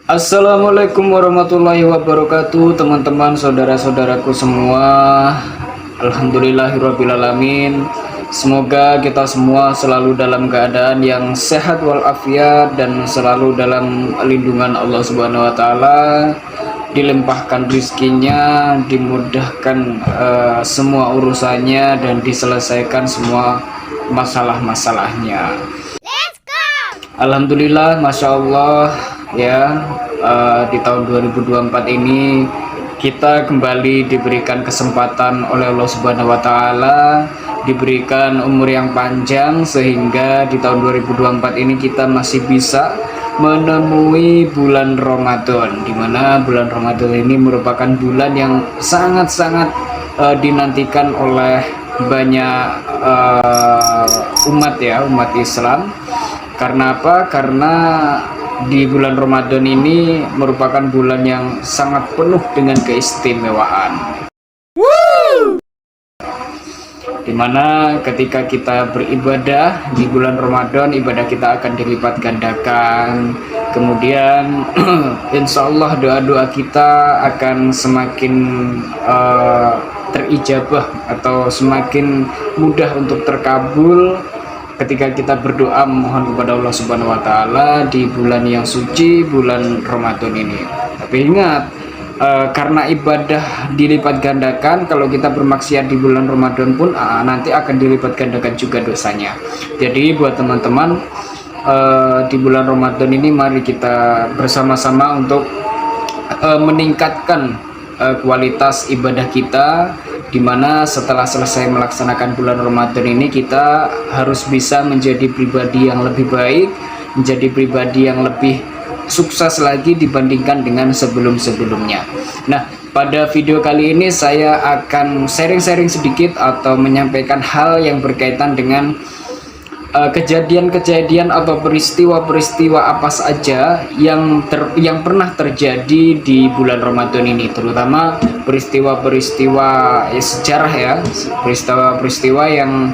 Assalamualaikum warahmatullahi wabarakatuh, teman-teman, saudara-saudaraku semua. Alhamdulillahirrabbilalamin. Semoga kita semua selalu dalam keadaan yang sehat walafiat dan selalu dalam lindungan Allah Subhanahu wa taala, dilimpahkan rizkinya, dimudahkan semua urusannya, dan diselesaikan semua masalah-masalahnya. Alhamdulillah, Masya Allah, ya, di tahun 2024 ini kita kembali diberikan kesempatan oleh Allah Subhanahu wa taala, diberikan umur yang panjang, sehingga di tahun 2024 ini kita masih bisa menemui bulan Ramadan, di mana bulan Ramadan ini merupakan bulan yang sangat-sangat dinantikan oleh banyak umat Islam. Karena apa? Karena di bulan Ramadan ini merupakan bulan yang sangat penuh dengan keistimewaan. Dimana ketika kita beribadah di bulan Ramadan, ibadah kita akan dilipat gandakan. Kemudian insya Allah doa-doa kita akan semakin terijabah atau semakin mudah untuk terkabul ketika kita berdoa memohon kepada Allah Subhanahu wa taala di bulan yang suci, bulan Ramadan ini. Tapi ingat, karena ibadah dilipat gandakan, kalau kita bermaksiat di bulan Ramadan pun nanti akan dilipat gandakan juga dosanya. Jadi buat teman-teman, di bulan Ramadan ini mari kita bersama-sama untuk meningkatkan kualitas ibadah kita, dimana setelah selesai melaksanakan bulan Ramadan ini kita harus bisa menjadi pribadi yang lebih baik, menjadi pribadi yang lebih sukses lagi dibandingkan dengan sebelum-sebelumnya. Nah, pada video kali ini saya akan sharing-sharing sedikit atau menyampaikan hal yang berkaitan dengan kejadian-kejadian atau peristiwa-peristiwa apa saja yang pernah terjadi di bulan Ramadan ini, terutama peristiwa-peristiwa sejarah, ya, peristiwa-peristiwa yang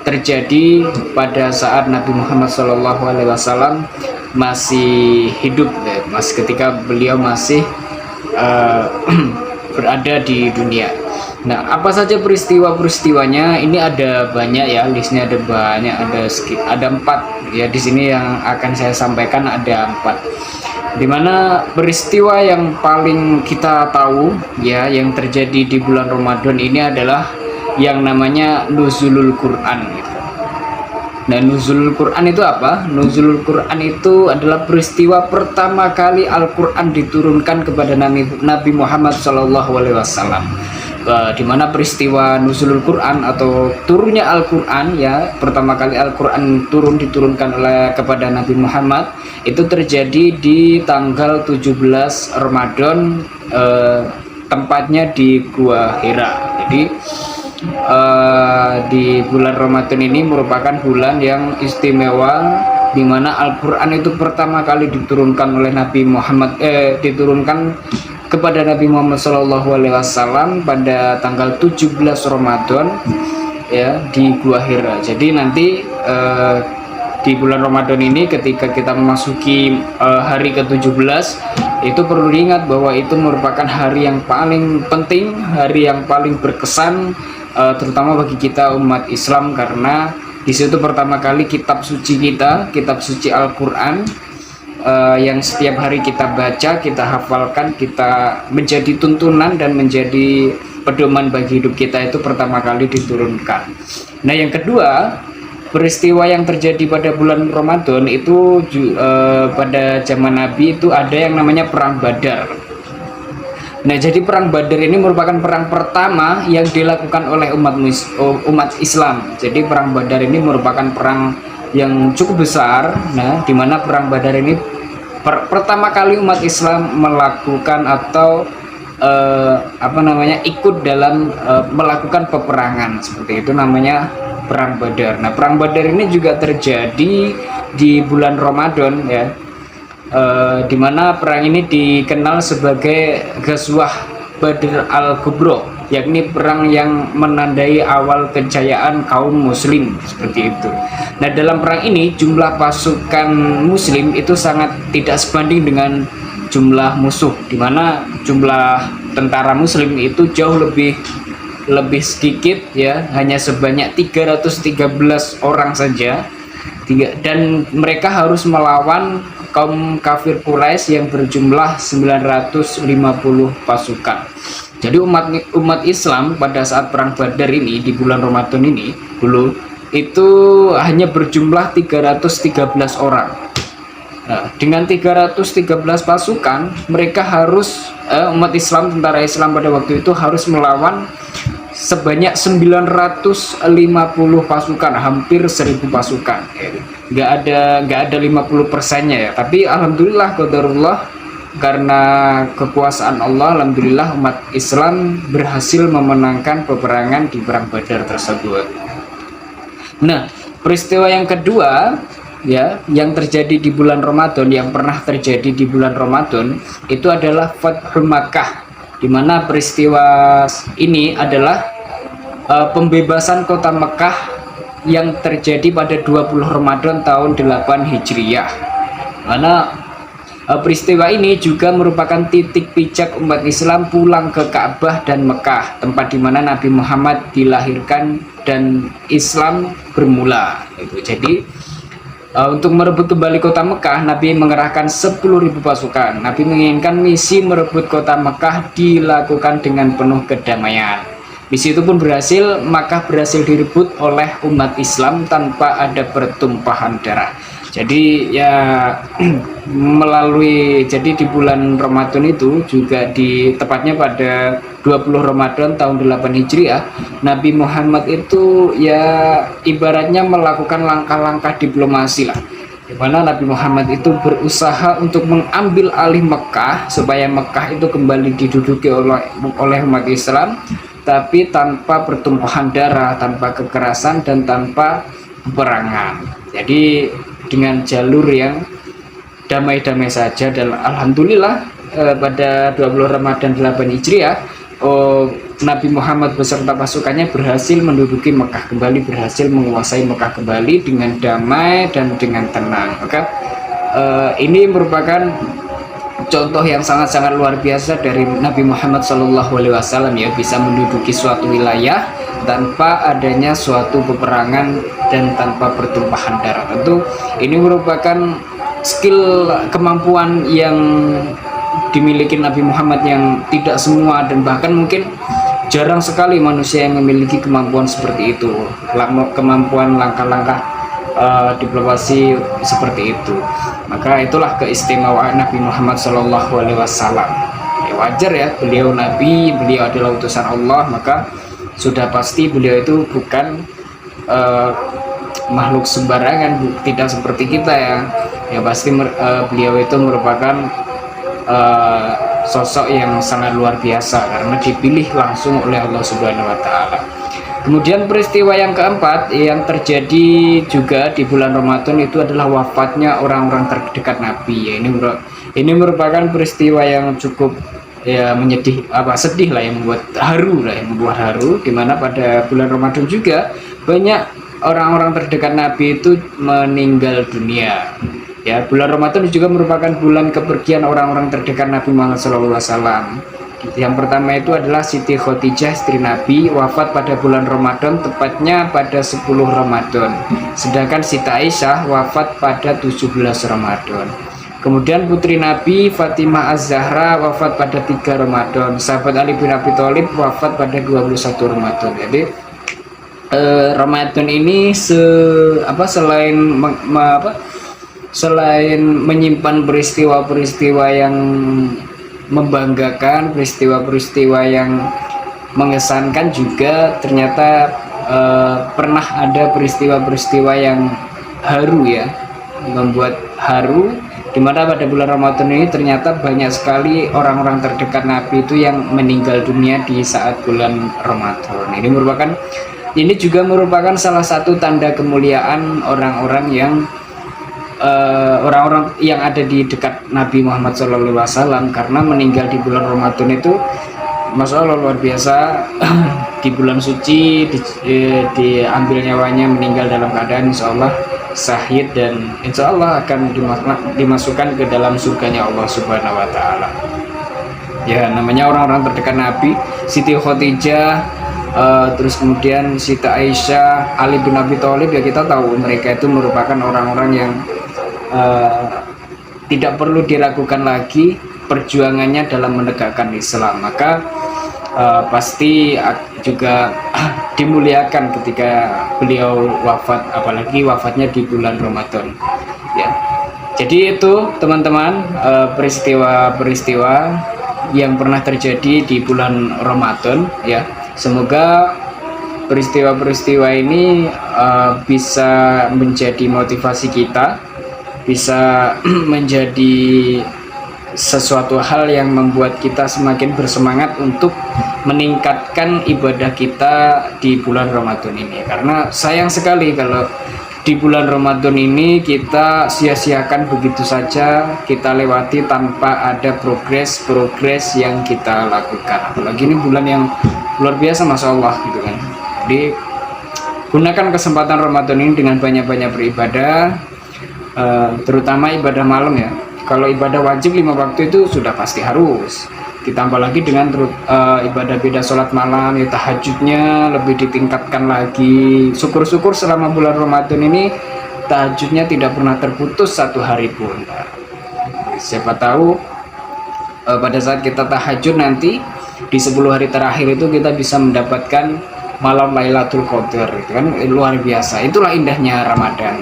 terjadi pada saat Nabi Muhammad SAW masih hidup, ketika beliau masih berada di dunia. Nah, apa saja peristiwa-peristiwanya? Ini ada banyak, ya, listnya ada banyak, ada 4, ya. Di sini yang akan saya sampaikan ada 4. Dimana peristiwa yang paling kita tahu, ya, yang terjadi di bulan Ramadan ini adalah yang namanya nuzulul Quran, gitu. Nah, nuzulul Quran itu apa? Nuzulul Quran itu adalah peristiwa pertama kali Al-Quran diturunkan kepada Nabi Muhammad SAW. Di mana peristiwa nuzulul Quran atau turunnya Al-Quran, ya, pertama kali Al-Quran diturunkan kepada Nabi Muhammad itu terjadi di tanggal 17 Ramadan, tempatnya di Gua Hira. Jadi di bulan Ramadan ini merupakan bulan yang istimewa, di mana Al-Quran itu pertama kali diturunkan oleh Nabi Muhammad, diturunkan kepada Nabi Muhammad SAW pada tanggal 17 Ramadan, ya, di Gua Hira. Jadi nanti di bulan Ramadan ini ketika kita memasuki hari ke-17, itu perlu diingat bahwa itu merupakan hari yang paling penting, hari yang paling berkesan, terutama bagi kita umat Islam, karena di situ pertama kali kitab suci kita, kitab suci Al-Quran, yang setiap hari kita baca, kita hafalkan, kita menjadi tuntunan dan menjadi pedoman bagi hidup kita, itu pertama kali diturunkan. Nah, yang kedua, peristiwa yang terjadi pada bulan Ramadan itu pada zaman Nabi itu ada yang namanya Perang Badar. Nah, jadi Perang Badar ini merupakan perang pertama yang dilakukan oleh umat Islam. Jadi Perang Badar ini merupakan perang yang cukup besar. Nah, di mana Perang Badar ini pertama kali umat Islam melakukan atau ikut dalam melakukan peperangan, seperti itu namanya Perang Badar. Nah, Perang Badar ini juga terjadi di bulan Ramadan, ya, di mana perang ini dikenal sebagai Ghazwah Badr al-Kubro. yakni perang yang menandai awal kejayaan kaum muslim seperti itu. Nah, dalam perang ini jumlah pasukan muslim itu sangat tidak sebanding dengan jumlah musuh, di mana jumlah tentara muslim itu jauh lebih sedikit ya, hanya sebanyak 313 orang saja. Dan mereka harus melawan kaum kafir Quraisy yang berjumlah 950 pasukan. Jadi umat Islam pada saat perang Badar ini di bulan Ramadan ini dulu itu hanya berjumlah 313 orang. Nah, dengan 313 pasukan mereka harus umat Islam, tentara Islam pada waktu itu harus melawan sebanyak 950 pasukan, hampir 1000 pasukan. Nggak ada 50%-nya ya, tapi alhamdulillah qadarullah, karena kekuasaan Allah, alhamdulillah umat Islam berhasil memenangkan peperangan di perang Badar tersebut. Nah, peristiwa yang kedua ya yang terjadi di bulan Ramadan, yang pernah terjadi di bulan Ramadan itu adalah Fathu Makkah, di mana peristiwa ini adalah pembebasan kota Mekah yang terjadi pada 20 Ramadan tahun 8 Hijriyah. Mana peristiwa ini juga merupakan titik pijak umat Islam pulang ke Ka'bah dan Mekah, tempat di mana Nabi Muhammad dilahirkan dan Islam bermula. Jadi untuk merebut kembali kota Mekah, Nabi mengerahkan 10.000 pasukan. Nabi menginginkan misi merebut kota Mekah dilakukan dengan penuh kedamaian. Misi itu pun berhasil, Makkah berhasil direbut oleh umat Islam tanpa ada pertumpahan darah. Jadi ya jadi di bulan Ramadan itu juga tepatnya pada 20 Ramadan tahun 8 Hijriah, Nabi Muhammad itu ya ibaratnya melakukan langkah-langkah diplomasi lah, di mana Nabi Muhammad itu berusaha untuk mengambil alih Mekah supaya Mekah itu kembali diduduki oleh umat Islam, tapi tanpa pertumpahan darah, tanpa kekerasan, dan tanpa peperangan. Jadi dengan jalur yang damai-damai saja. Dan alhamdulillah pada 20 Ramadan 8 Hijriah Nabi Muhammad beserta pasukannya berhasil menduduki Mekah kembali, berhasil menguasai Mekah kembali dengan damai dan dengan tenang. Maka ini merupakan contoh yang sangat-sangat luar biasa dari Nabi Muhammad SAW ya, bisa menduduki suatu wilayah tanpa adanya suatu peperangan dan tanpa pertumpahan darah. Tentu ini merupakan skill, kemampuan yang dimiliki Nabi Muhammad yang tidak semua dan bahkan mungkin jarang sekali manusia yang memiliki kemampuan seperti itu, kemampuan langkah-langkah diplomasi seperti itu. Maka itulah keistimewaan Nabi Muhammad SAW. Ya wajar ya, beliau Nabi, beliau adalah utusan Allah, maka sudah pasti beliau itu bukan makhluk sembarangan, tidak seperti kita ya. Ya pasti beliau itu merupakan sosok yang sangat luar biasa karena dipilih langsung oleh Allah Subhanahu wa Ta'ala. Kemudian peristiwa yang keempat yang terjadi juga di bulan Ramadan itu adalah wafatnya orang-orang terdekat Nabi. Ya, ini merupakan peristiwa yang cukup ya sedih lah, yang membuat haru, dimana pada bulan Ramadan juga banyak orang-orang terdekat Nabi itu meninggal dunia. Ya, bulan Ramadan juga merupakan bulan kepergian orang-orang terdekat Nabi Muhammad SAW. Yang pertama itu adalah Siti Khadijah, istri Nabi, wafat pada bulan Ramadan, tepatnya pada 10 Ramadan. Sedangkan Siti Aisyah wafat pada 17 Ramadan. Kemudian putri Nabi Fatimah Az-Zahra wafat pada 3 Ramadan. Sahabat Ali bin Abi Thalib wafat pada 21 Ramadan. Jadi Ramadan ini selain menyimpan peristiwa-peristiwa yang membanggakan, peristiwa-peristiwa yang mengesankan, juga ternyata pernah ada peristiwa-peristiwa yang haru ya, membuat haru, dimana pada bulan Ramadan ini ternyata banyak sekali orang-orang terdekat Nabi itu yang meninggal dunia di saat bulan Ramadan. Ini juga merupakan salah satu tanda kemuliaan orang-orang yang ada di dekat Nabi Muhammad SAW, karena meninggal di bulan Ramadan itu Masya Allah luar biasa. Di bulan suci diambil nyawanya, meninggal dalam keadaan insya Allah syahid, dan insya Allah akan dimasukkan ke dalam surganya Allah Subhanahu Wa Taala. Ya, namanya orang-orang terdekat Nabi, Siti Khadijah, terus kemudian Siti Aisyah, Ali bin Abi Thalib, ya kita tahu mereka itu merupakan orang-orang yang tidak perlu diragukan lagi perjuangannya dalam menegakkan Islam. Maka pasti juga dimuliakan ketika beliau wafat, apalagi wafatnya di bulan Ramadan ya. Jadi itu teman-teman, peristiwa-peristiwa yang pernah terjadi di bulan Ramadan ya. Semoga peristiwa-peristiwa ini bisa menjadi motivasi kita, bisa menjadi sesuatu hal yang membuat kita semakin bersemangat untuk meningkatkan ibadah kita di bulan Ramadan ini. Karena sayang sekali kalau di bulan Ramadan ini kita sia-siakan begitu saja, kita lewati tanpa ada progres yang kita lakukan. Apalagi ini bulan yang luar biasa, Masya Allah gitu kan. Jadi gunakan kesempatan Ramadan ini dengan banyak-banyak beribadah, terutama ibadah malam ya. Kalau ibadah wajib 5 waktu itu sudah pasti harus, ditambah lagi dengan ibadah beda sholat malam ya, tahajudnya lebih ditingkatkan lagi. Syukur-syukur selama bulan Ramadan ini tahajudnya tidak pernah terputus satu hari pun. Siapa tahu pada saat kita tahajud nanti di 10 hari terakhir itu kita bisa mendapatkan malam Lailatul Qadar, itu kan luar biasa. Itulah indahnya Ramadan,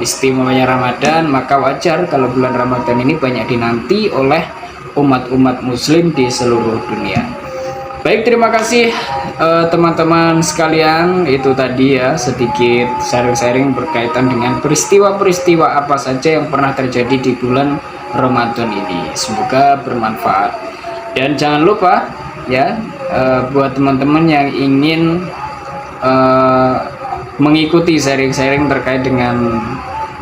istimewanya Ramadan. Maka wajar kalau bulan Ramadan ini banyak dinanti oleh umat-umat muslim di seluruh dunia. Baik, terima kasih teman-teman sekalian. Itu tadi ya sedikit sharing-sharing berkaitan dengan peristiwa-peristiwa apa saja yang pernah terjadi di bulan Ramadan ini. Semoga bermanfaat. Dan jangan lupa ya, buat teman-teman yang ingin mengikuti sharing-sharing terkait dengan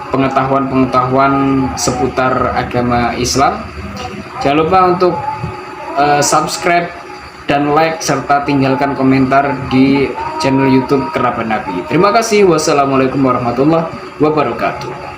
pengetahuan-pengetahuan seputar agama Islam, jangan lupa untuk subscribe dan like serta tinggalkan komentar di channel YouTube Kerabat Nabi. Terima kasih. Wassalamualaikum warahmatullahi wabarakatuh.